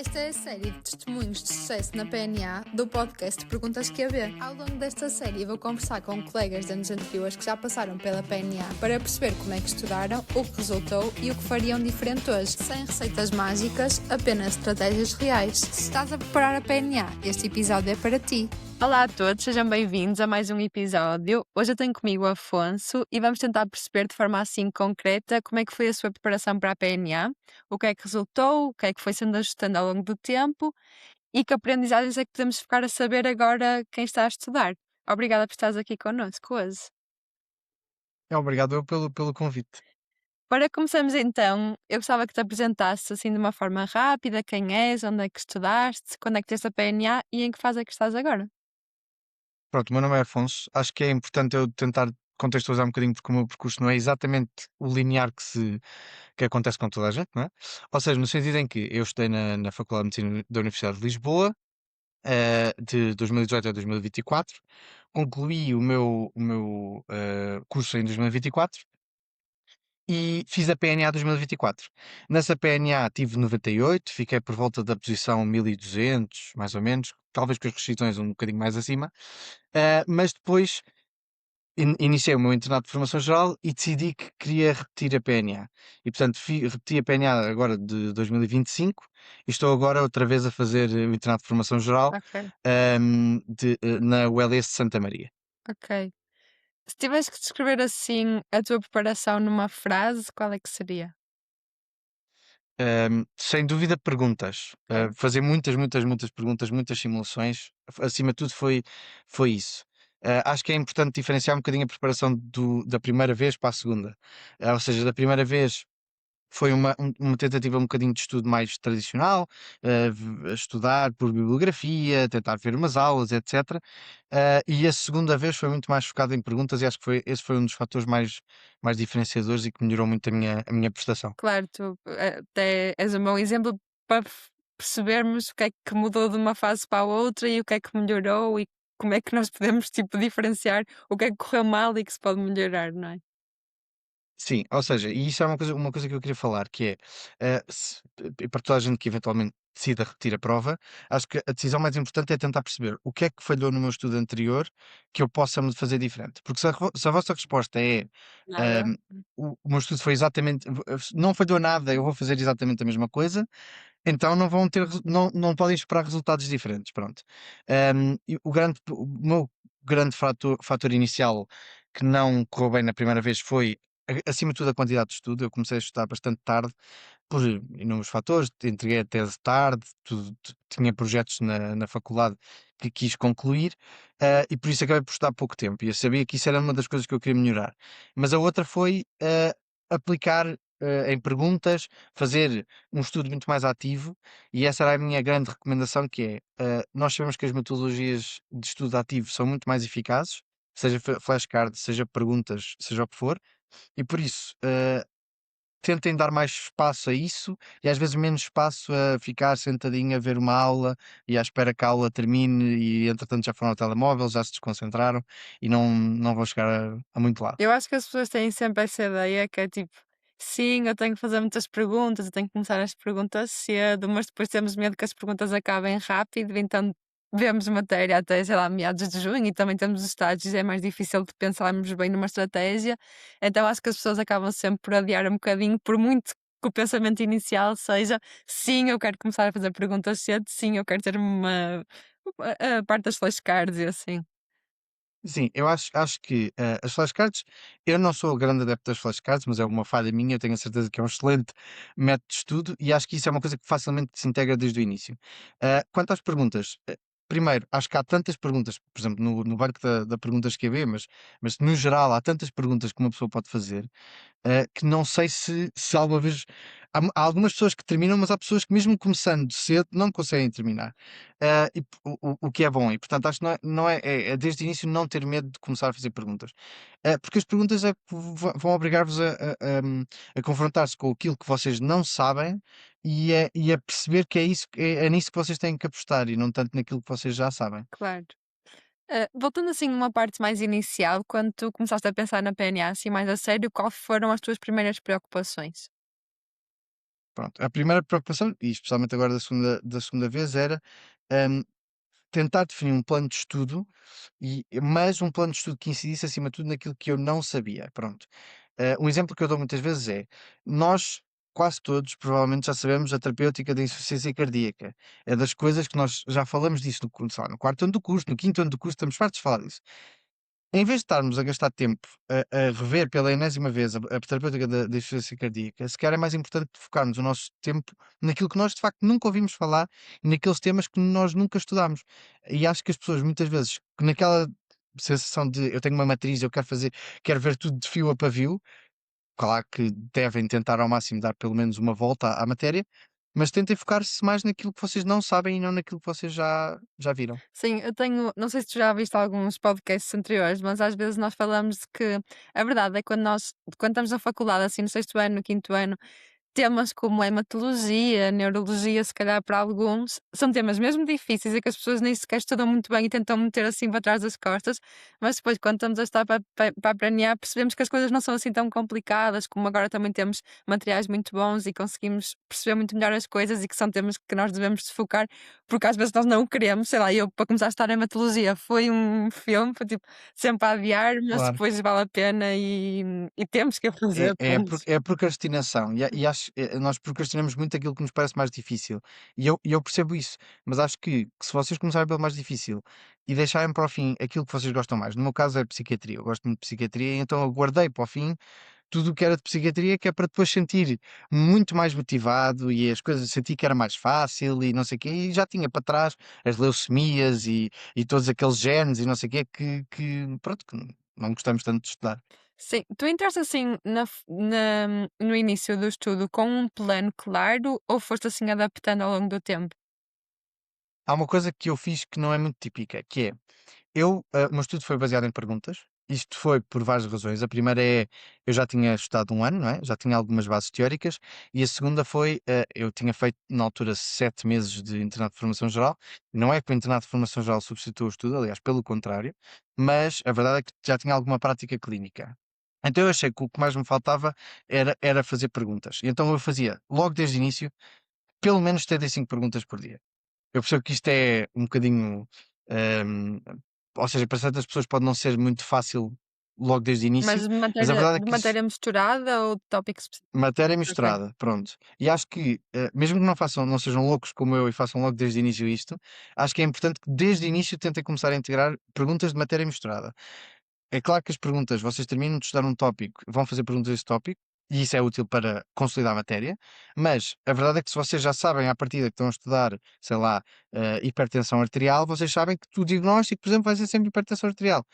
Esta é a série de testemunhos de sucesso na PNA do podcast Perguntas QB. Ao longo desta série vou conversar com colegas de anos anteriores que já passaram pela PNA para perceber como é que estudaram, o que resultou e o que fariam diferente hoje. Sem receitas mágicas, apenas estratégias reais. Se estás a preparar a PNA, este episódio é para ti. Olá a todos, sejam bem-vindos a mais um episódio. Hoje eu tenho comigo o Afonso e vamos tentar perceber de forma assim concreta como é que foi a sua preparação para a PNA, o que é que resultou, o que é que foi sendo ajustando ao longo do tempo e que aprendizagens é que podemos ficar a saber agora quem está a estudar. Obrigada por estares aqui connosco hoje. Obrigado eu pelo convite. Para começarmos então, eu gostava que te apresentasses assim de uma forma rápida, quem és, onde é que estudaste, quando é que tens a PNA e em que fase é que estás agora. Pronto, o meu nome é Afonso. Acho que é importante eu tentar contextualizar um bocadinho porque o meu percurso não é exatamente o linear que acontece com toda a gente, não é? Ou seja, no sentido em que eu estudei na Faculdade de Medicina da Universidade de Lisboa, de 2018 a 2024, concluí o meu curso em 2024 e fiz a PNA 2024. Nessa PNA tive 98, fiquei por volta da posição 1200, mais ou menos, talvez com as restrições um bocadinho mais acima. Mas depois iniciei o meu internato de formação geral e decidi que queria repetir a PNA. E portanto repeti a PNA agora de 2025 e estou agora outra vez a fazer o internato de formação geral Ok, na ULS de Santa Maria. ok. Se tivesse que descrever assim a tua preparação numa frase, qual é que seria? Sem dúvida, perguntas. Ok. Fazer muitas perguntas, muitas simulações. Acima de tudo, foi isso. Acho que é importante diferenciar um bocadinho a preparação da primeira vez para a segunda. Ou seja, da primeira vez foi uma tentativa um bocadinho de estudo mais tradicional, estudar por bibliografia, tentar ver umas aulas, etc. E a segunda vez foi muito mais focada em perguntas e acho que esse foi um dos fatores mais diferenciadores e que melhorou muito a minha prestação. Claro, tu até és um bom exemplo para percebermos o que é que mudou de uma fase para a outra e o que é que melhorou e como é que nós podemos tipo diferenciar o que é que correu mal e que se pode melhorar, não é? Sim, ou seja, e isso é uma coisa que eu queria falar, que é, e para toda a gente que eventualmente decida repetir a prova, acho que a decisão mais importante é tentar perceber o que é que falhou no meu estudo anterior que eu possa fazer diferente. Porque se a vossa resposta é Nada. o meu estudo foi exatamente, não falhou nada, eu vou fazer exatamente a mesma coisa, então não vão ter, não podem esperar resultados diferentes, pronto. E o meu grande fator inicial que não correu bem na primeira vez foi, acima de tudo, a quantidade de estudo. Eu comecei a estudar bastante tarde, por inúmeros fatores, entreguei a tese tarde, tinha projetos na faculdade que quis concluir, e por isso acabei por estudar pouco tempo, e eu sabia que isso era uma das coisas que eu queria melhorar. Mas a outra foi, aplicar, em perguntas, fazer um estudo muito mais ativo, e essa era a minha grande recomendação, que é, nós sabemos que as metodologias de estudo ativo são muito mais eficazes, seja flashcards, seja perguntas, seja o que for, e por isso, tentem dar mais espaço a isso e às vezes menos espaço a ficar sentadinho a ver uma aula e à espera que a aula termine e entretanto já foram ao telemóvel, já se desconcentraram e não vão chegar a muito lado. Eu acho que as pessoas têm sempre essa ideia que é tipo, sim, eu tenho que fazer muitas perguntas, eu tenho que começar as perguntas cedo, mas depois temos medo que as perguntas acabem rápido, então vemos matéria até, sei lá, meados de junho e também temos os estágios, é mais difícil de pensarmos bem numa estratégia, então acho que as pessoas acabam sempre por adiar um bocadinho, por muito que o pensamento inicial seja, sim, eu quero começar a fazer perguntas cedo, sim, eu quero ter a parte das flashcards e assim. Sim, eu acho que, as flashcards, eu não sou grande adepto das flashcards, mas é uma falha minha, eu tenho a certeza que é um excelente método de estudo e acho que isso é uma coisa que facilmente se integra desde o início. Quanto às perguntas, primeiro, acho que há tantas perguntas, por exemplo, no banco da perguntas QB, mas no geral há tantas perguntas que uma pessoa pode fazer, que não sei se alguma vez. Há algumas pessoas que terminam, mas há pessoas que, mesmo começando cedo, não conseguem terminar. O que é bom, e portanto acho que não é desde o início não ter medo de começar a fazer perguntas. Porque as perguntas é que vão obrigar-vos a confrontar-se com aquilo que vocês não sabem e a perceber que é nisso que vocês têm que apostar e não tanto naquilo que vocês já sabem. Claro. Voltando assim numa parte mais inicial, quando tu começaste a pensar na PNA assim mais a sério, qual foram as tuas primeiras preocupações? Pronto, a primeira preocupação, e especialmente agora da segunda vez, era hum, tentar definir um plano de estudo, mas um plano de estudo que incidisse acima de tudo naquilo que eu não sabia. Pronto. Um exemplo que eu dou muitas vezes é: nós, quase todos, provavelmente já sabemos a terapêutica da insuficiência cardíaca. É das coisas que nós já falamos disso sei lá, no quarto ano do curso, no quinto ano do curso, estamos fartos de falar disso. Em vez de estarmos a gastar tempo a rever pela enésima vez a terapêutica da insuficiência cardíaca, se calhar é mais importante focarmos o nosso tempo naquilo que nós de facto nunca ouvimos falar e naqueles temas que nós nunca estudámos. E acho que as pessoas muitas vezes, que naquela sensação de eu tenho uma matriz, eu quero ver tudo de fio a pavio, claro que devem tentar ao máximo dar pelo menos uma volta à matéria, mas tentem focar-se mais naquilo que vocês não sabem e não naquilo que vocês já viram. Sim, eu tenho, não sei se tu já viste alguns podcasts anteriores, mas às vezes nós falamos de que a verdade é que quando estamos na faculdade, assim, no sexto ano, no quinto ano, temas como hematologia, neurologia, se calhar para alguns, são temas mesmo difíceis e que as pessoas nem sequer estudam muito bem e tentam meter assim para trás das costas, mas depois, quando estamos a estar para a planear, percebemos que as coisas não são assim tão complicadas, como agora também temos materiais muito bons e conseguimos perceber muito melhor as coisas e que são temas que nós devemos de focar, porque às vezes nós não o queremos, sei lá, eu para começar a estudar hematologia foi um filme, foi tipo sempre a adiar, mas Claro. depois vale a pena e temos que o É, fazer, é, a pronto. é a procrastinação e acho nós procrastinamos muito aquilo que nos parece mais difícil e eu percebo isso, mas acho que se vocês começarem pelo mais difícil e deixarem para o fim aquilo que vocês gostam mais, no meu caso é psiquiatria, eu gosto muito de psiquiatria, então eu guardei para o fim tudo o que era de psiquiatria, que é para depois sentir muito mais motivado e as coisas sentir que era mais fácil e não sei o quê, e já tinha para trás as leucemias e todos aqueles genes e não sei o quê que pronto, que não gostamos tanto de estudar. Sim, tu entraste assim no início do estudo com um plano claro ou foste assim adaptando ao longo do tempo? Há uma coisa que eu fiz que não é muito típica, que é, o meu estudo foi baseado em perguntas. Isto foi por várias razões. A primeira é, eu já tinha estudado um ano, não é? Já tinha algumas bases teóricas. E a segunda foi, eu tinha feito na altura 7 meses de internato de formação geral. Não é que o internato de formação geral substitua o estudo, aliás, pelo contrário. Mas a verdade é que já tinha alguma prática clínica. Então eu achei que o que mais me faltava era fazer perguntas. E então eu fazia, logo desde o início, pelo menos 75 perguntas por dia. Eu percebo que isto é um bocadinho, hum, ou seja, para certas pessoas pode não ser muito fácil logo desde o Mas início, de mas a matéria verdade é de que isso matéria misturada ou de tópicos específicos? matéria Ok, misturada, pronto. E acho que, mesmo que não sejam loucos como eu e façam logo desde o início isto, acho que é importante que desde o início tentem começar a integrar perguntas de matéria misturada. É claro que as perguntas, vocês terminam de estudar um tópico, vão fazer perguntas desse tópico, e isso é útil para consolidar a matéria, mas a verdade é que se vocês já sabem à partida que estão a estudar, sei lá, hipertensão arterial, vocês sabem que o diagnóstico, por exemplo, vai ser sempre hipertensão arterial.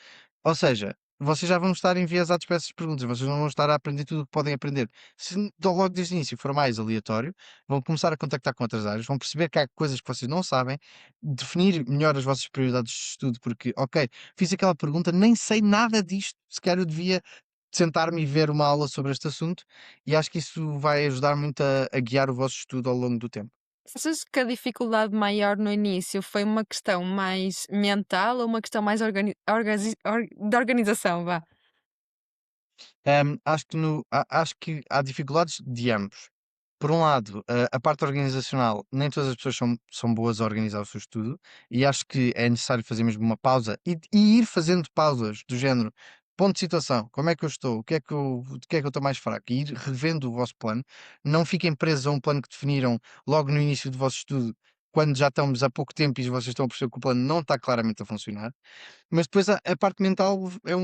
Ou seja, vocês já vão estar enviesados para essas perguntas, vocês não vão estar a aprender tudo o que podem aprender. Se logo desde o início for mais aleatório, vão começar a contactar com outras áreas, vão perceber que há coisas que vocês não sabem, definir melhor as vossas prioridades de estudo, porque, ok, fiz aquela pergunta, nem sei nada disto, sequer eu devia sentar-me e ver uma aula sobre este assunto, e acho que isso vai ajudar muito a guiar o vosso estudo ao longo do tempo. achas que a dificuldade maior no início foi uma questão mais mental ou uma questão mais de organização, vá? Acho que há dificuldades de ambos. Por um lado, a parte organizacional, nem todas as pessoas são boas a organizar o seu estudo, e acho que é necessário fazer mesmo uma pausa e ir fazendo pausas do género, ponto de situação, como é que eu estou, o que é que eu estou mais fraco, e ir revendo o vosso plano. Não fiquem presos a um plano que definiram logo no início do vosso estudo, quando já estamos há pouco tempo e vocês estão a perceber que o plano não está claramente a funcionar. Mas depois a parte mental é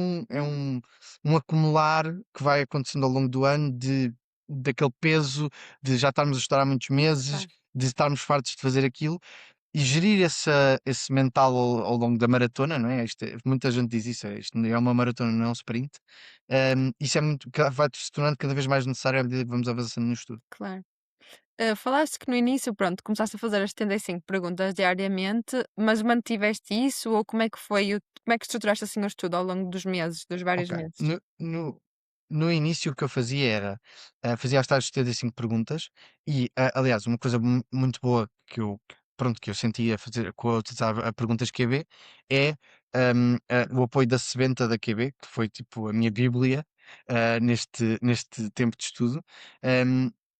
um acumular que vai acontecendo ao longo do ano daquele peso de já estarmos a estudar há muitos meses, Claro, de estarmos fartos de fazer aquilo e gerir esse mental ao longo da maratona, não é? Muita gente diz isso, isto é uma maratona, não é um sprint. Isso é muito, vai se tornando cada vez mais necessário à medida que vamos avançando no estudo. claro. Falaste que no início, pronto, começaste a fazer as 75 perguntas diariamente, mas mantiveste isso ou como é que foi, como é que estruturaste assim o estudo ao longo dos meses, dos vários Ok. meses? No início o que eu fazia era, fazia as tais 75 perguntas e, aliás, uma coisa muito boa que eu sentia a fazer com a utilizar a perguntas QB é, o apoio da sebenta da QB, que foi tipo a minha bíblia, neste tempo de estudo.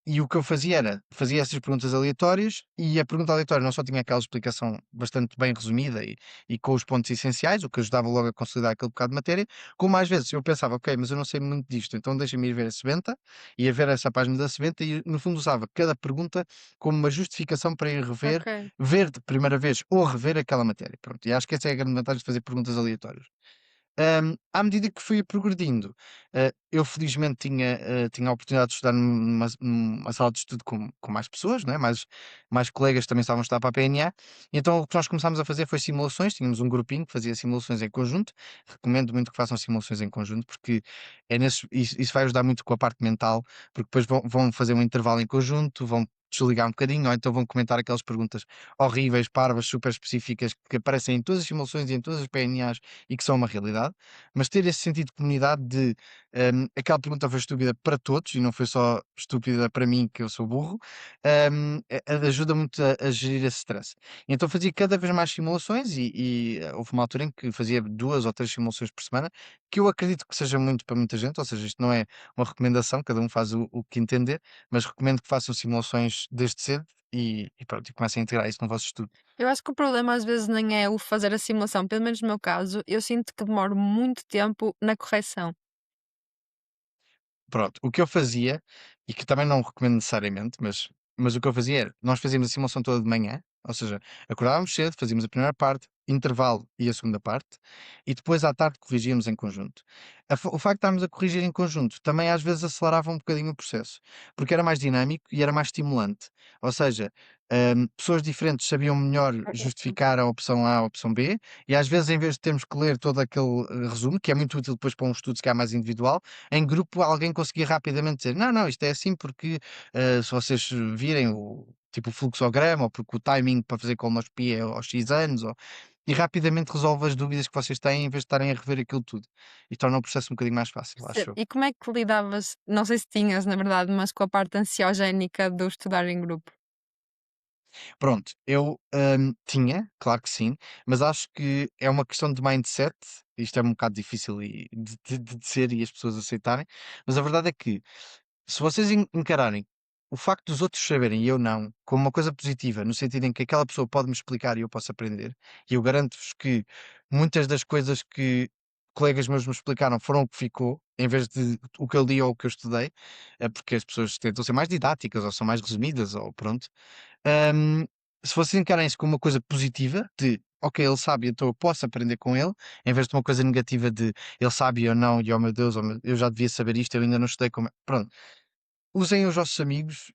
E o que eu fazia era, fazia essas perguntas aleatórias e a pergunta aleatória não só tinha aquela explicação bastante bem resumida e com os pontos essenciais, o que ajudava logo a consolidar aquele bocado de matéria, como às vezes eu pensava, ok, mas eu não sei muito disto, então deixa-me ir ver a Sebenta, ia ver essa página da Sebenta e no fundo usava cada pergunta como uma justificação para ir rever, Ok. ver de primeira vez ou rever aquela matéria. Pronto, e acho que essa é a grande vantagem de fazer perguntas aleatórias. À medida que fui progredindo, eu felizmente tinha a oportunidade de estudar numa sala de estudo com mais pessoas, não é? Mais colegas também estavam a estudar para a PNA, e então o que nós começámos a fazer foi simulações, tínhamos um grupinho que fazia simulações em conjunto, recomendo muito que façam simulações em conjunto, porque isso vai ajudar muito com a parte mental, porque depois vão fazer um intervalo em conjunto, vão desligar um bocadinho, ou então vão comentar aquelas perguntas horríveis, parvas, super específicas, que aparecem em todas as simulações e em todas as PNAs e que são uma realidade, mas ter esse sentido de comunidade de aquela pergunta foi estúpida para todos e não foi só estúpida para mim, que eu sou burro, ajuda muito a gerir esse stress. Então fazia cada vez mais simulações e houve uma altura em que fazia 2 ou 3 simulações por semana, que eu acredito que seja muito para muita gente, ou seja, isto não é uma recomendação, cada um faz o que entender, mas recomendo que façam simulações desde cedo e pronto, e comecem a integrar isso no vosso estudo. Eu acho que o problema às vezes nem é o fazer a simulação, pelo menos no meu caso, eu sinto que demoro muito tempo na correção. Pronto, o que eu fazia, e que também não recomendo necessariamente, mas o que eu fazia era, nós fazíamos a simulação toda de manhã, ou seja, acordávamos cedo, fazíamos a primeira parte, intervalo e a segunda parte, e depois à tarde corrigíamos em conjunto. O facto de estarmos a corrigir em conjunto também às vezes acelerava um bocadinho o processo, porque era mais dinâmico e era mais estimulante. Ou seja, pessoas diferentes sabiam melhor justificar a opção A, a opção B, e às vezes, em vez de termos que ler todo aquele resumo, que é muito útil depois para um estudo se calhar mais individual, em grupo alguém conseguia rapidamente dizer: "Não, não, isto é assim porque, se vocês virem o tipo o fluxograma ou porque o timing para fazer colonoscopia é aos X anos", e rapidamente resolve as dúvidas que vocês têm em vez de estarem a rever aquilo tudo. E torna o processo um bocadinho mais fácil, acho eu. E como é que lidavas, não sei se tinhas na verdade, mas com a parte ansiogénica do estudar em grupo? Pronto, eu, tinha, claro que sim, mas acho que é uma questão de mindset, isto é um bocado difícil de ser e as pessoas aceitarem, mas a verdade é que se vocês encararem o facto dos outros saberem e eu não, como uma coisa positiva, no sentido em que aquela pessoa pode me explicar e eu posso aprender, e eu garanto-vos que muitas das coisas que colegas meus me explicaram foram o que ficou, em vez de o que eu li ou o que eu estudei, porque as pessoas tentam ser mais didáticas ou são mais resumidas ou pronto. Hum, Se vocês encarem isso como uma coisa positiva, de ok, ele sabe, então eu posso aprender com ele, em vez de uma coisa negativa de ele sabe e eu não, e oh meu Deus, eu já devia saber isto, eu ainda não estudei como. Pronto, usem os vossos amigos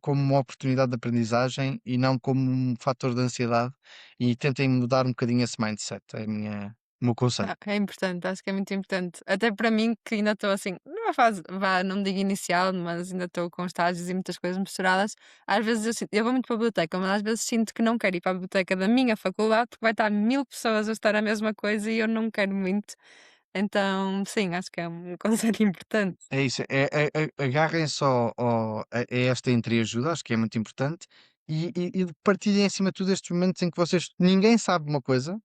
como uma oportunidade de aprendizagem e não como um fator de ansiedade e tentem mudar um bocadinho esse mindset. É o meu conselho. É importante, acho que é muito importante. Até para mim, que ainda estou assim, numa fase, vá, não digo inicial, mas ainda estou com estágios e muitas coisas misturadas. Às vezes eu vou muito para a biblioteca, mas às vezes sinto que não quero ir para a biblioteca da minha faculdade, porque vai estar 1000 pessoas a estar a mesma coisa e eu não quero muito. Então, sim, acho que é um conselho importante. É isso, agarrem só a esta entreajuda, acho que é muito importante, e partilhem acima de tudo estes momentos em que vocês, ninguém sabe uma coisa,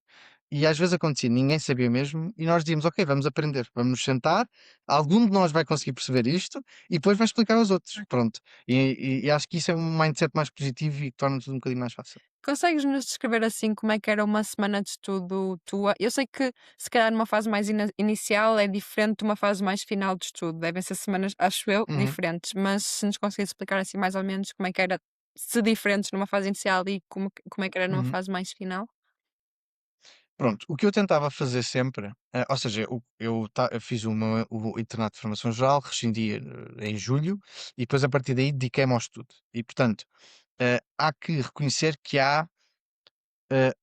e às vezes acontecia, ninguém sabia mesmo, e nós dizíamos, ok, vamos aprender, vamos nos sentar, algum de nós vai conseguir perceber isto, e depois vai explicar aos outros, pronto. E acho que isso é um mindset mais positivo e torna tudo um bocadinho mais fácil. Consegues-nos descrever assim como é que era uma semana de estudo tua? Eu sei que se calhar numa fase mais inicial é diferente de uma fase mais final de estudo. Devem ser semanas, acho eu, Uhum, diferentes. Mas se nos conseguires explicar assim mais ou menos como é que era, se diferentes numa fase inicial e como é que era numa uhum. fase mais final? Pronto, o que eu tentava fazer sempre, ou seja, eu fiz o internato de formação geral, rescindi em julho, e depois a partir daí dediquei-me ao estudo. E portanto, há que reconhecer que há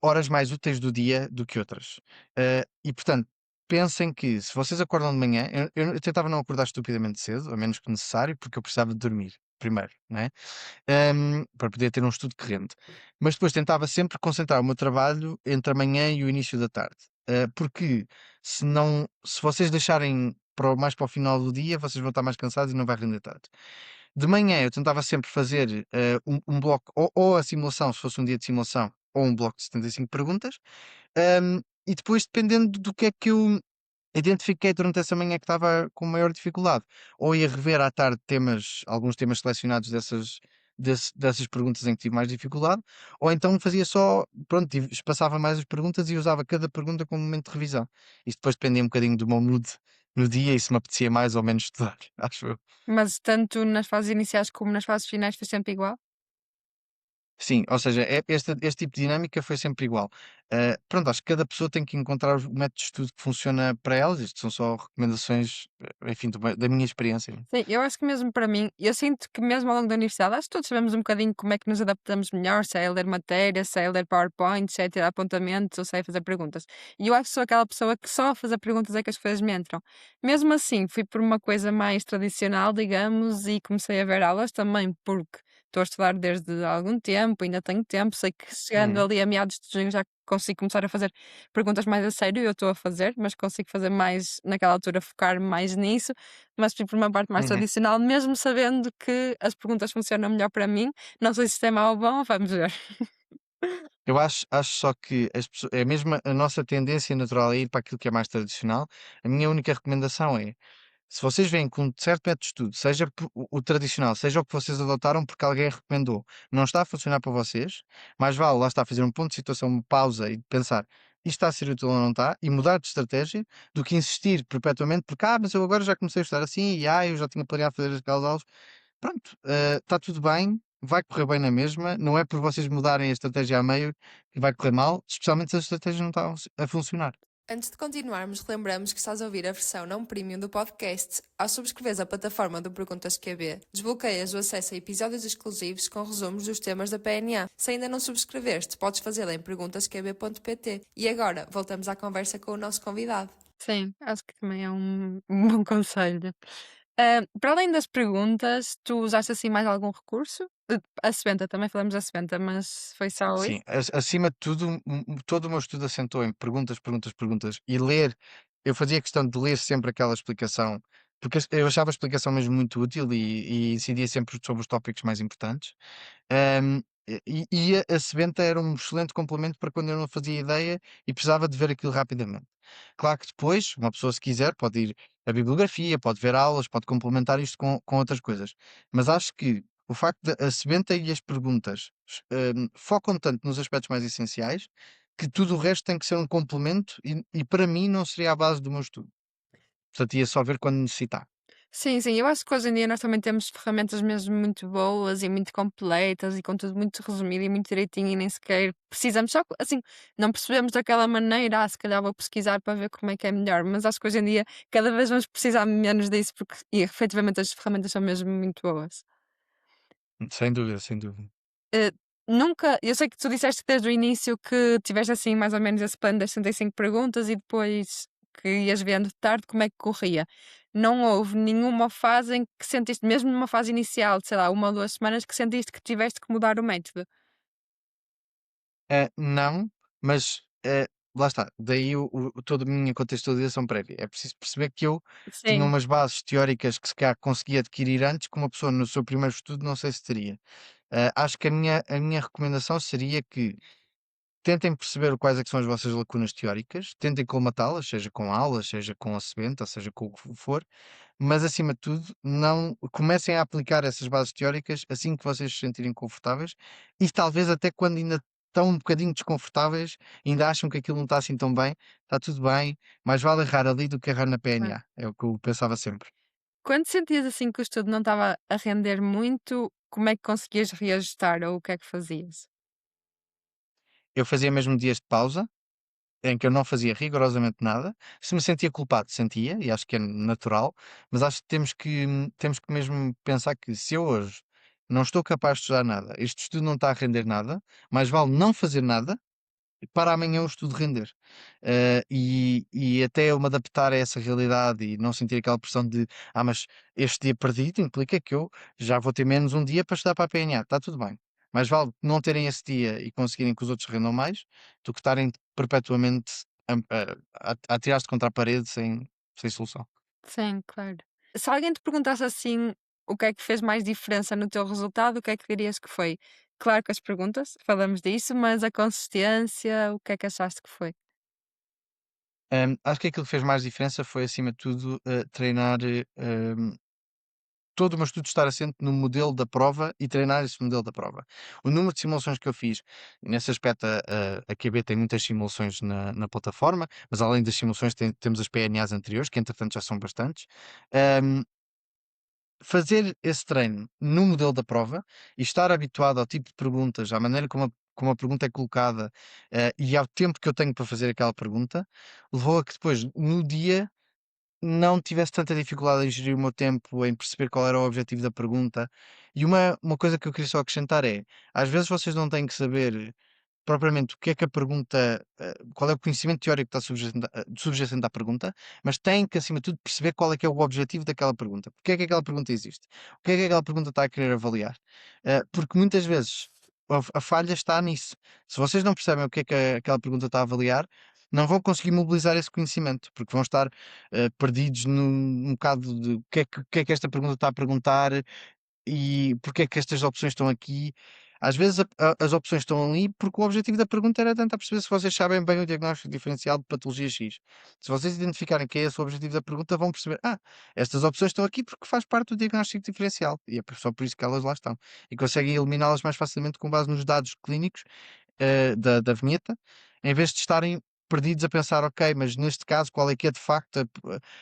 horas mais úteis do dia do que outras. E portanto, pensem que se vocês acordam de manhã, eu tentava não acordar estupidamente cedo, a menos que necessário, porque eu precisava de dormir primeiro, não é? Para poder ter um estudo que rende. Mas depois tentava sempre concentrar o meu trabalho entre a manhã e o início da tarde. Porque se vocês deixarem mais para o final do dia, vocês vão estar mais cansados e não vai render tanto. De manhã eu tentava sempre fazer um bloco, ou a simulação, se fosse um dia de simulação, ou um bloco de 75 perguntas. E depois, dependendo do que é que eu identifiquei durante essa manhã que estava com maior dificuldade. Ou ia rever à tarde temas, alguns temas selecionados dessas perguntas em que tive mais dificuldade, ou então fazia só, pronto, espaçava mais as perguntas e usava cada pergunta como momento de revisão. Isto depois dependia um bocadinho do meu mood no dia e se me apetecia mais ou menos estudar, acho eu. Mas tanto nas fases iniciais como nas fases finais foi sempre igual? Sim, ou seja, este tipo de dinâmica foi sempre igual. Pronto, acho que cada pessoa tem que encontrar o método de estudo que funciona para elas. Isto são só recomendações, enfim, da minha experiência, né? Sim, eu acho que mesmo para mim, eu sinto que mesmo ao longo da universidade, acho que todos sabemos um bocadinho como é que nos adaptamos melhor, se é a ler matéria, se é a ler PowerPoint, se é tirar apontamentos ou se é fazer perguntas. E eu acho que sou aquela pessoa que só a fazer perguntas é que as coisas me entram. Mesmo assim, fui por uma coisa mais tradicional, digamos, e comecei a ver aulas também porque estou a estudar desde algum tempo, ainda tenho tempo, sei que chegando Uhum, ali a meados de junho já consigo começar a fazer perguntas mais a sério, eu estou a fazer, mas consigo fazer mais naquela altura, focar mais nisso, mas fui por uma parte mais uhum. tradicional, mesmo sabendo que as perguntas funcionam melhor para mim. Não sei se isto é mau ou bom, vamos ver. Eu acho só que é mesmo a nossa tendência natural a ir para aquilo que é mais tradicional. A minha única recomendação é, se vocês veem que um certo método de estudo, seja o tradicional, seja o que vocês adotaram porque alguém recomendou, não está a funcionar para vocês, mais vale lá está fazer um ponto de situação, uma pausa e pensar isto está a ser útil ou não está, e mudar de estratégia, do que insistir perpetuamente, porque mas eu agora já comecei a estudar assim, e eu já tinha planeado fazer aquelas aulas. Pronto, está tudo bem, vai correr bem na mesma, não é por vocês mudarem a estratégia a meio que vai correr mal, especialmente se a estratégia não está a funcionar. Antes de continuarmos, lembramos que estás a ouvir a versão não premium do podcast. Ao subscreveres a plataforma do Perguntas QB, desbloqueias o acesso a episódios exclusivos com resumos dos temas da PNA. Se ainda não subscreveste, podes fazê-lo em perguntasqb.pt. E agora, voltamos à conversa com o nosso convidado. Sim, acho que também é um bom conselho. Para além das perguntas, tu usaste assim mais algum recurso? A sebenta, também falamos da sebenta, mas foi só isso? Sim, acima de tudo, todo o meu estudo assentou em perguntas, perguntas, perguntas e ler. Eu fazia questão de ler sempre aquela explicação, porque eu achava a explicação mesmo muito útil e incidia sempre sobre os tópicos mais importantes. A sebenta era um excelente complemento para quando eu não fazia ideia e precisava de ver aquilo rapidamente. Claro que depois, uma pessoa, se quiser, pode ir à bibliografia, pode ver aulas, pode complementar isto com outras coisas. Mas acho que o facto de a sebenta e as perguntas focam tanto nos aspectos mais essenciais que tudo o resto tem que ser um complemento e para mim não seria a base do meu estudo. Portanto, ia só ver quando necessitar. Sim, sim, eu acho que hoje em dia nós também temos ferramentas mesmo muito boas e muito completas e com tudo muito resumido e muito direitinho e nem sequer precisamos, só que, assim, não percebemos daquela maneira, se calhar vou pesquisar para ver como é que é melhor, mas acho que hoje em dia cada vez vamos precisar menos disso porque e, efetivamente as ferramentas são mesmo muito boas. Sem dúvida, sem dúvida. Eh, Nunca, eu sei que tu disseste desde o início que tiveste assim mais ou menos esse plano das 65 perguntas e depois que ias vendo de tarde como é que corria. Não houve nenhuma fase em que sentiste, mesmo numa fase inicial, de, sei lá, 1 ou 2 semanas, que sentiste que tiveste que mudar o método. Não, mas, lá está, daí toda a minha contextualização prévia. É preciso perceber que eu tinha Sim, umas bases teóricas que se calhar conseguia adquirir antes, que uma pessoa no seu primeiro estudo não sei se teria. Acho que a minha recomendação seria que tentem perceber quais é que são as vossas lacunas teóricas, tentem colmatá-las, seja com aulas, seja com a sebenta, seja com o que for, mas acima de tudo, não comecem a aplicar essas bases teóricas assim que vocês se sentirem confortáveis e talvez até quando ainda estão um bocadinho desconfortáveis, ainda acham que aquilo não está assim tão bem, está tudo bem, mais vale errar ali do que errar na claro. PNA, é o que eu pensava sempre. Quando sentias assim que o estudo não estava a render muito, como é que conseguias reajustar ou o que é que fazias? Eu fazia mesmo dias de pausa, em que eu não fazia rigorosamente nada. Se me sentia culpado, sentia, e acho que é natural, mas acho que temos que mesmo pensar que se eu hoje não estou capaz de estudar nada, este estudo não está a render nada, mais vale não fazer nada para amanhã o estudo render. E até eu me adaptar a essa realidade e não sentir aquela pressão de mas este dia perdido implica que eu já vou ter menos um dia para estudar para a PNA, está tudo bem. Mais vale não terem esse dia e conseguirem que os outros rendam mais, do que estarem perpetuamente a atirar-se contra a parede sem solução. Sim, claro. Se alguém te perguntasse assim, o que é que fez mais diferença no teu resultado, o que é que dirias que foi? Claro que as perguntas, falamos disso, mas a consistência, o que é que achaste que foi? Acho que aquilo que fez mais diferença foi, acima de tudo, treinar, todo o meu estudo estar assente no modelo da prova e treinar esse modelo da prova. O número de simulações que eu fiz, nesse aspecto, a QB tem muitas simulações na plataforma, mas além das simulações temos as PNAs anteriores, que entretanto já são bastantes. Hum, Fazer esse treino no modelo da prova e estar habituado ao tipo de perguntas, à maneira como a pergunta é colocada, e ao tempo que eu tenho para fazer aquela pergunta, levou a que depois, no dia, não tivesse tanta dificuldade em gerir o meu tempo, em perceber qual era o objetivo da pergunta. E uma coisa que eu queria só acrescentar é: às vezes vocês não têm que saber propriamente o que é que a pergunta, qual é o conhecimento teórico que está subjacente à pergunta, mas têm que, acima de tudo, perceber qual é que é o objetivo daquela pergunta. Porque é que aquela pergunta existe? O que é que aquela pergunta está a querer avaliar? Porque muitas vezes a falha está nisso. Se vocês não percebem o que é que aquela pergunta está a avaliar, não vão conseguir mobilizar esse conhecimento, porque vão estar perdidos num bocado de o que é que esta pergunta está a perguntar, e porque é que estas opções estão aqui? Às vezes as opções estão ali porque o objetivo da pergunta era tentar perceber se vocês sabem bem o diagnóstico diferencial de patologia X. Se vocês identificarem que é esse o objetivo da pergunta, vão perceber, estas opções estão aqui porque faz parte do diagnóstico diferencial. E é só por isso que elas lá estão. E conseguem eliminá-las mais facilmente com base nos dados clínicos da vinheta, em vez de estarem perdidos a pensar, ok, mas neste caso qual é que é de facto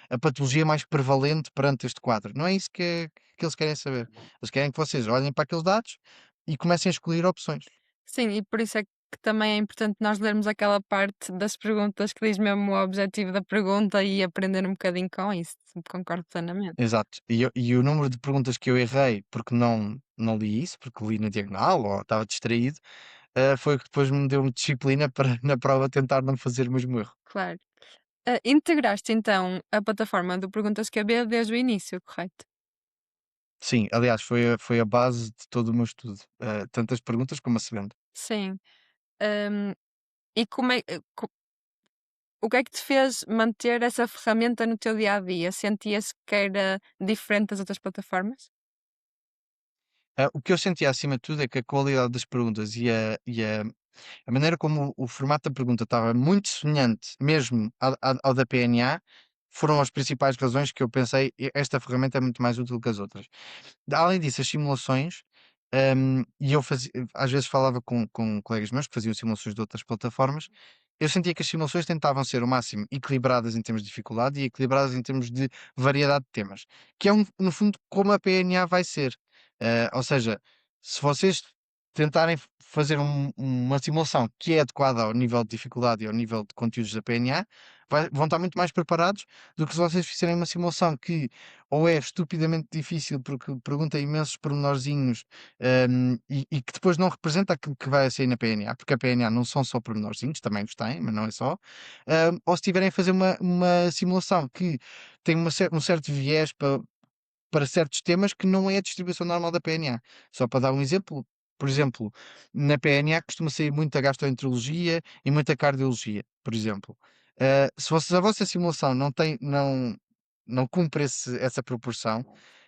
a patologia mais prevalente perante este quadro? Não é isso que eles querem saber. Eles querem que vocês olhem para aqueles dados e comecem a escolher opções. Sim, e por isso é que também é importante nós lermos aquela parte das perguntas que diz mesmo o objetivo da pergunta e aprender um bocadinho com isso. Concordo plenamente. Exato. E o número de perguntas que eu errei porque não li isso, porque li na diagonal ou estava distraído, foi o que depois me deu disciplina para na prova tentar não fazer o mesmo erro. Claro. Integraste então a plataforma do Perguntas QB desde o início, correto? Sim, aliás, foi a base de todo o meu estudo. Tanto as perguntas como a segunda. Sim. Hum, e como é, o que é que te fez manter essa ferramenta no teu dia a dia? Sentias que era diferente das outras plataformas? O que eu sentia acima de tudo é que a qualidade das perguntas a maneira como o formato da pergunta estava muito semelhante mesmo ao da PNA, foram as principais razões que eu pensei: Esta ferramenta é muito mais útil que as outras". Além disso, as simulações, e eu fazia às vezes falava com colegas meus que faziam simulações de outras plataformas, eu sentia que as simulações tentavam ser o máximo equilibradas em termos de dificuldade e equilibradas em termos de variedade de temas, que é no fundo como a PNA vai ser. Ou seja, se vocês tentarem fazer uma simulação que é adequada ao nível de dificuldade e ao nível de conteúdos da PNA, vão estar muito mais preparados do que se vocês fizerem uma simulação que ou é estupidamente difícil porque pergunta imensos pormenorzinhos, e que depois não representa aquilo que vai sair na PNA, porque a PNA não são só pormenorzinhos, também os tem, mas não é só. Ou se tiverem a fazer uma simulação que tem um certo viés para certos temas que não é a distribuição normal da PNA. Só para dar um exemplo, por exemplo, na PNA costuma sair muita gastroenterologia e muita cardiologia, por exemplo. Se a vossa simulação não cumpre essa proporção,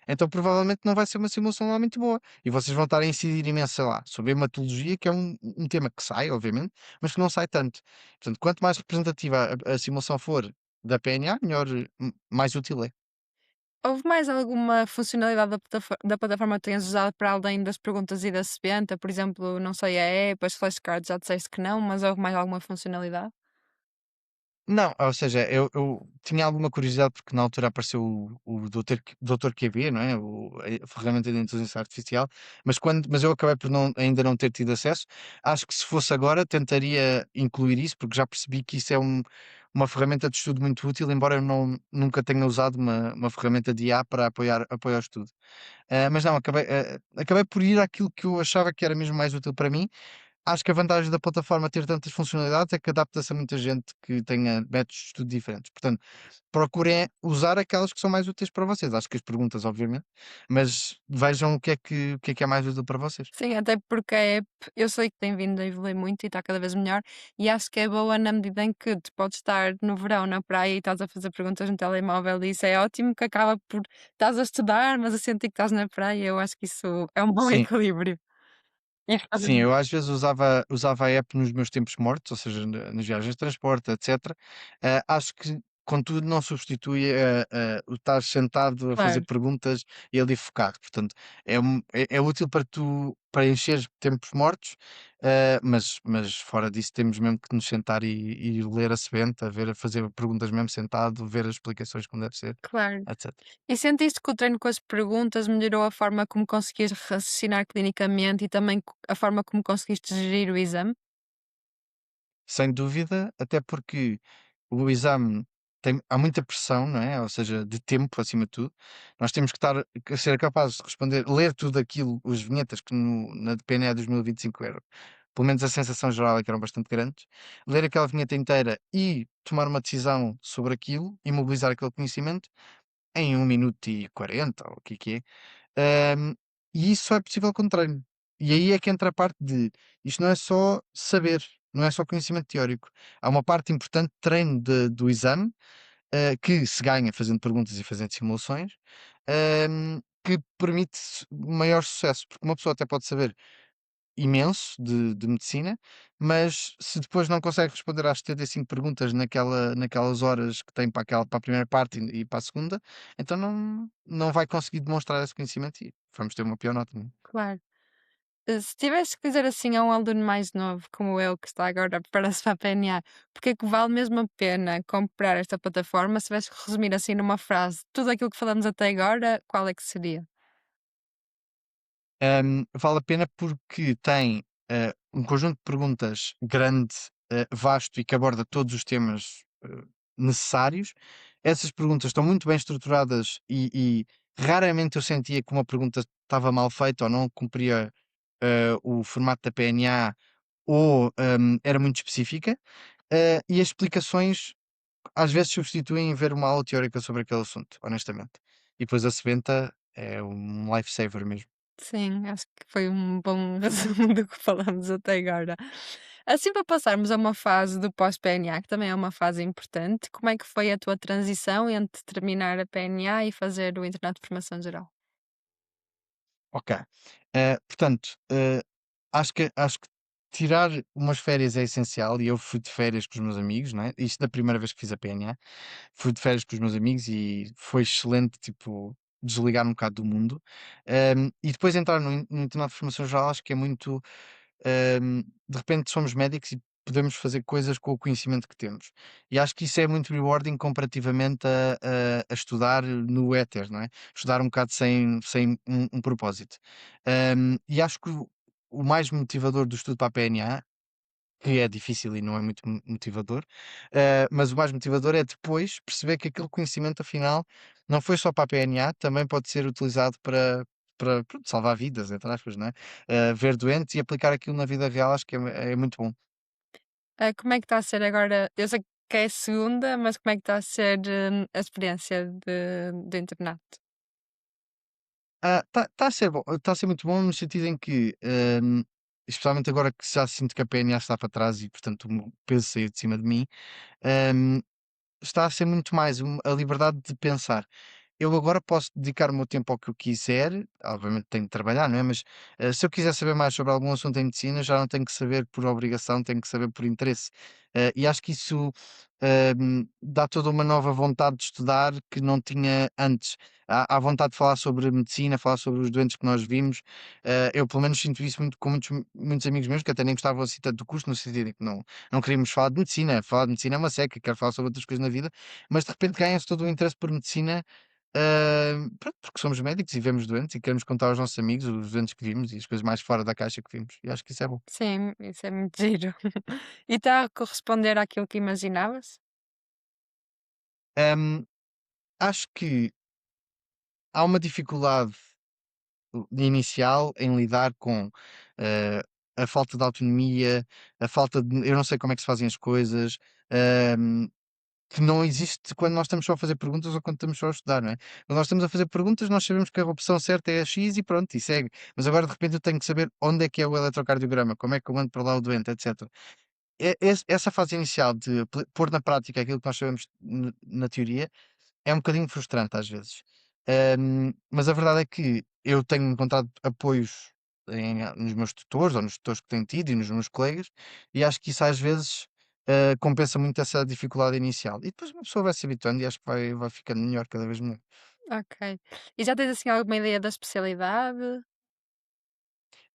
então provavelmente não vai ser uma simulação lá muito boa. E vocês vão estar a incidir imenso, sei lá, sobre hematologia, que é um tema que sai, obviamente, mas que não sai tanto. Portanto, quanto mais representativa a simulação for da PNA, melhor, mais útil é. Houve mais alguma funcionalidade da plataforma que tenhas usado para além das perguntas e da sebenta? Por exemplo, não sei, a app, as flashcards, já disseste que não, mas houve mais alguma funcionalidade? Não, ou seja, eu tinha alguma curiosidade porque na altura apareceu o doutor QB, não é? A ferramenta de inteligência artificial, mas eu acabei por ainda não ter tido acesso. Acho que se fosse agora tentaria incluir isso, porque já percebi que isso é uma ferramenta de estudo muito útil, embora eu nunca tenha usado uma ferramenta de IA para apoiar o estudo. Mas não, acabei por ir àquilo que eu achava que era mesmo mais útil para mim. Acho que a vantagem da plataforma ter tantas funcionalidades é que adapta-se a muita gente que tenha métodos de estudo diferentes. Portanto, procurem usar aquelas que são mais úteis para vocês. Acho que as perguntas, obviamente, mas vejam o que é mais útil para vocês. Sim, até porque a app eu sei que tem vindo a evoluir muito e está cada vez melhor, e acho que é boa na medida em que tu podes estar no verão na praia e estás a fazer perguntas no telemóvel e isso é ótimo, que acaba por estás a estudar, mas a sentir que estás na praia. Eu acho que isso é um bom Sim, equilíbrio. E Sim, fazes eu às vezes usava a app nos meus tempos mortos, ou seja, nas viagens de transporte, etc. Acho que, contudo, não substitui o estar sentado a fazer claro, perguntas e ali focado. Portanto, é útil para tu preencheres tempos mortos, mas fora disso temos mesmo que nos sentar e ler a sebenta, ver, fazer perguntas mesmo sentado, ver as explicações como deve ser, claro. etc. E sentiste que o treino com as perguntas melhorou a forma como conseguias raciocinar clinicamente e também a forma como conseguiste gerir o exame? Sem dúvida, até porque o exame há muita pressão, não é? Ou seja, de tempo acima de tudo. Nós temos que estar a ser capazes de responder, ler tudo aquilo, as vinhetas que na PNE 2025 eram. Pelo menos a sensação geral é que eram bastante grandes. Ler aquela vinheta inteira e tomar uma decisão sobre aquilo e mobilizar aquele conhecimento em 1 minuto e 40, ou o que é. Ahm, e isso só é possível com treino. E aí é que entra a parte de isto não é só saber, não é só conhecimento teórico. Há uma parte importante de treino do exame, que se ganha fazendo perguntas e fazendo simulações, que permite maior sucesso, porque uma pessoa até pode saber imenso de medicina, mas se depois não consegue responder às 75 perguntas naquelas horas que tem para a primeira parte e para a segunda, então não vai conseguir demonstrar esse conhecimento e vamos ter uma pior nota, não é? Claro. Se tivesse que dizer assim a um aluno mais novo, como eu, que está agora a preparar-se para a PNA, porque é que vale mesmo a pena comprar esta plataforma? Se tivesse que resumir assim numa frase tudo aquilo que falamos até agora, qual é que seria? Vale a pena porque tem um conjunto de perguntas grande, vasto e que aborda todos os temas necessários. Essas perguntas estão muito bem estruturadas e raramente eu sentia que uma pergunta estava mal feita ou não cumpria o formato da PNA ou era muito específica. E as explicações às vezes substituem ver uma aula teórica sobre aquele assunto, honestamente. E depois a sebenta é um lifesaver mesmo. Sim, acho que foi um bom resumo do que falamos até agora. Assim, para passarmos a uma fase do pós-PNA, que também é uma fase importante, como é que foi a tua transição entre terminar a PNA e fazer o internato de formação geral? Ok. Portanto, acho que tirar umas férias é essencial e eu fui de férias com os meus amigos, não é? Isto da primeira vez que fiz a PNA, fui de férias com os meus amigos e foi excelente, tipo, desligar um bocado do mundo. E depois entrar no internato de formação geral, acho que é muito de repente somos médicos e podemos fazer coisas com o conhecimento que temos. E acho que isso é muito rewarding comparativamente a estudar no éter, não é? Estudar um bocado sem um propósito. E acho que o mais motivador do estudo para a PNA, que é difícil e não é muito motivador, mas o mais motivador é depois perceber que aquele conhecimento, afinal, não foi só para a PNA, também pode ser utilizado para pronto, salvar vidas, entre aspas, não é? Ver doentes e aplicar aquilo na vida real, acho que é muito bom. Como é que está a ser agora? Eu sei que é a segunda, mas como é que está a ser a experiência de internato? Está a ser bom, está a ser muito bom no sentido em que, especialmente agora que já sinto que a PNA está para trás e, portanto, o peso saiu de cima de mim, hum, está a ser muito mais a liberdade de pensar. Eu agora posso dedicar o meu tempo ao que eu quiser, obviamente tenho de trabalhar, não é? Mas se eu quiser saber mais sobre algum assunto em medicina, já não tenho que saber por obrigação, tenho que saber por interesse. E acho que isso dá toda uma nova vontade de estudar que não tinha antes. Há vontade de falar sobre medicina, falar sobre os doentes que nós vimos. Eu, pelo menos, sinto isso muito com muitos amigos meus que até nem gostavam assim tanto do curso, no sentido em que não queríamos falar de medicina. Falar de medicina é uma seca, quero falar sobre outras coisas na vida, mas de repente ganha-se todo o interesse por medicina. Pronto, porque somos médicos e vemos doentes e queremos contar aos nossos amigos os doentes que vimos e as coisas mais fora da caixa que vimos. E acho que isso é bom. Sim, isso é muito giro. E está a corresponder àquilo que imaginavas? Hum, Acho que há uma dificuldade inicial em lidar com eh, a falta de autonomia, a falta de. Eu não sei como é que se fazem as coisas. hum, que não existe quando nós estamos só a fazer perguntas ou quando estamos só a estudar, não é? Quando nós estamos a fazer perguntas, nós sabemos que a opção certa é a X e pronto, e segue. Mas agora de repente eu tenho que saber onde é que é o eletrocardiograma, como é que eu mando para lá o doente, etc. Essa fase inicial de pôr na prática aquilo que nós sabemos na teoria é um bocadinho frustrante às vezes. Mas a verdade é que eu tenho encontrado apoios nos meus tutores ou nos tutores que tenho tido e nos meus colegas, e acho que isso às vezes compensa muito essa dificuldade inicial. E depois uma pessoa vai se habituando e acho que vai ficando melhor, cada vez melhor. Ok. E já tens assim alguma ideia da especialidade?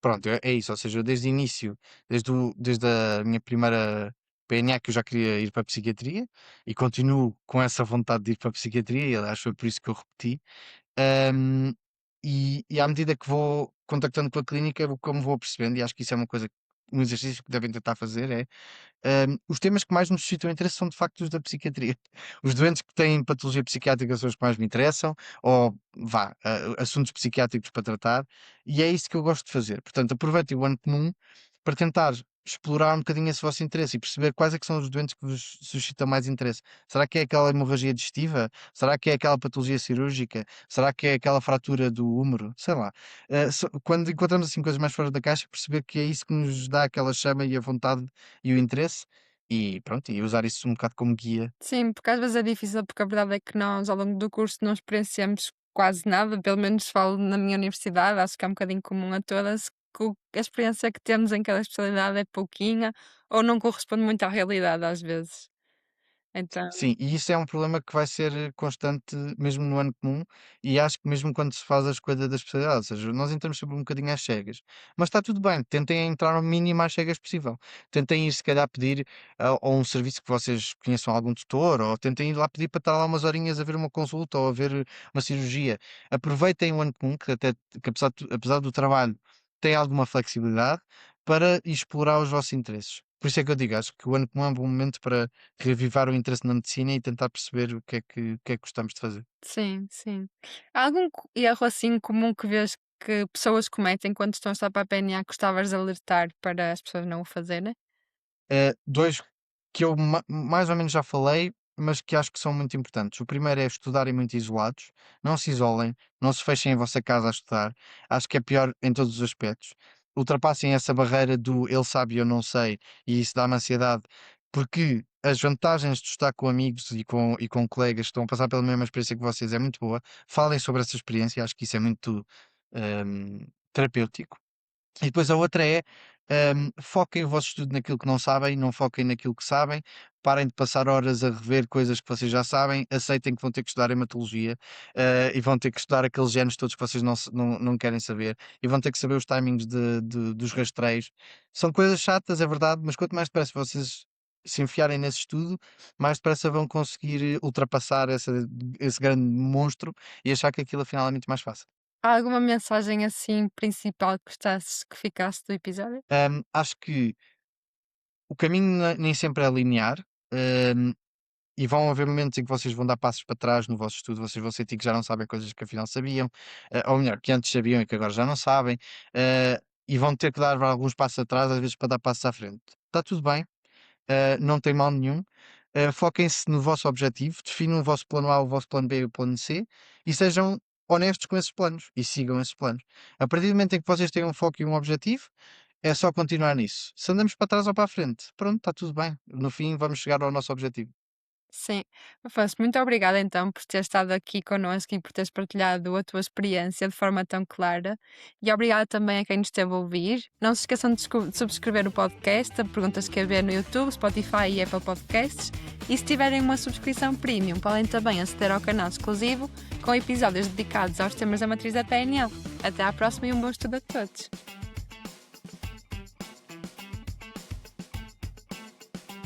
Pronto, é isso, ou seja, eu desde o início, desde a minha primeira PNA que eu já queria ir para a psiquiatria e continuo com essa vontade de ir para a psiquiatria, e aliás foi por isso que eu repeti. Ahm, e à medida que vou contactando com a clínica, como vou percebendo, e acho que isso é uma coisa, um exercício que devem tentar fazer, é os temas que mais nos suscitam interesse são de facto os da psiquiatria. Os doentes que têm patologia psiquiátrica são os que mais me interessam, ou vá, assuntos psiquiátricos para tratar, e é isso que eu gosto de fazer. Portanto, aproveitem o ano comum para tentar explorar um bocadinho esse vosso interesse e perceber quais é que são os doentes que vos suscitam mais interesse. Será que é aquela hemorragia digestiva? Será que é aquela patologia cirúrgica? Será que é aquela fratura do úmero? Sei lá. Quando encontramos assim coisas mais fora da caixa, perceber que é isso que nos dá aquela chama e a vontade e o interesse, e pronto, e usar isso um bocado como guia. Sim, porque às vezes é difícil, porque a verdade é que nós, ao longo do curso, não experienciamos quase nada, pelo menos falo na minha universidade, acho que é um bocadinho comum a todas, que a experiência que temos em cada especialidade é pouquinha ou não corresponde muito à realidade às vezes. Então, Sim, e isso é um problema que vai ser constante mesmo no ano comum, e acho que mesmo quando se faz a escolha da especialidade, ou seja, nós entramos sempre um bocadinho às cegas, mas está tudo bem, tentem entrar ao mínimo às cegas possível. Tentem ir se calhar pedir a um serviço que vocês conheçam algum tutor, ou tentem ir lá pedir para estar lá umas horinhas a ver uma consulta ou a ver uma cirurgia. Aproveitem o ano comum, que apesar do trabalho tem alguma flexibilidade, para explorar os vossos interesses. Por isso é que eu digo, acho que o ano comum é um bom momento para reavivar o interesse na medicina e tentar perceber o que é que gostamos de fazer. sim, sim. Há algum erro assim comum que vês que pessoas cometem quando estão a estudar para a PNA que gostavas de alertar para as pessoas não o fazerem? Dois que eu mais ou menos já falei, mas que acho que são muito importantes. O primeiro é estudarem muito isolados, não se isolem, não se fechem em vossa casa a estudar. Acho que é pior em todos os aspectos. Ultrapassem essa barreira do ele sabe e eu não sei, e isso dá-me ansiedade, porque as vantagens de estar com amigos e com colegas que estão a passar pela mesma experiência que vocês é muito boa. Falem sobre essa experiência, acho que isso é muito terapêutico. E depois a outra é, foquem o vosso estudo naquilo que não sabem, não foquem naquilo que sabem, parem de passar horas a rever coisas que vocês já sabem, aceitem que vão ter que estudar hematologia, e vão ter que estudar aqueles genes todos que vocês não querem saber, e vão ter que saber os timings dos rastreios. São coisas chatas, é verdade, mas quanto mais depressa vocês se enfiarem nesse estudo, mais depressa vão conseguir ultrapassar esse grande monstro e achar que aquilo afinal é muito mais fácil. Há alguma mensagem assim principal que gostasses que ficasse do episódio? Acho que o caminho nem sempre é linear, hum, e vão haver momentos em que vocês vão dar passos para trás no vosso estudo, vocês vão sentir que já não sabem coisas que afinal sabiam, ou melhor, que antes sabiam e que agora já não sabem, e vão ter que dar alguns passos atrás, às vezes para dar passos à frente. Está tudo bem, não tem mal nenhum. Foquem-se no vosso objetivo, definam o vosso plano A, o vosso plano B e o plano C, e sejam honestos com esses planos e sigam esses planos. A partir do momento em que vocês têm um foco e um objetivo, é só continuar nisso. Se andamos para trás ou para a frente, pronto, está tudo bem. No fim, vamos chegar ao nosso objetivo. Sim. Afonso, muito obrigada então por ter estado aqui connosco e por teres partilhado a tua experiência de forma tão clara. E obrigada também a quem nos esteve a ouvir. Não se esqueçam de subscrever o podcast, a Perguntas que haver no YouTube, Spotify e Apple Podcasts. E se tiverem uma subscrição premium, podem também aceder ao canal exclusivo com episódios dedicados aos temas da matriz da PNL. Até à próxima e um bom estudo a todos.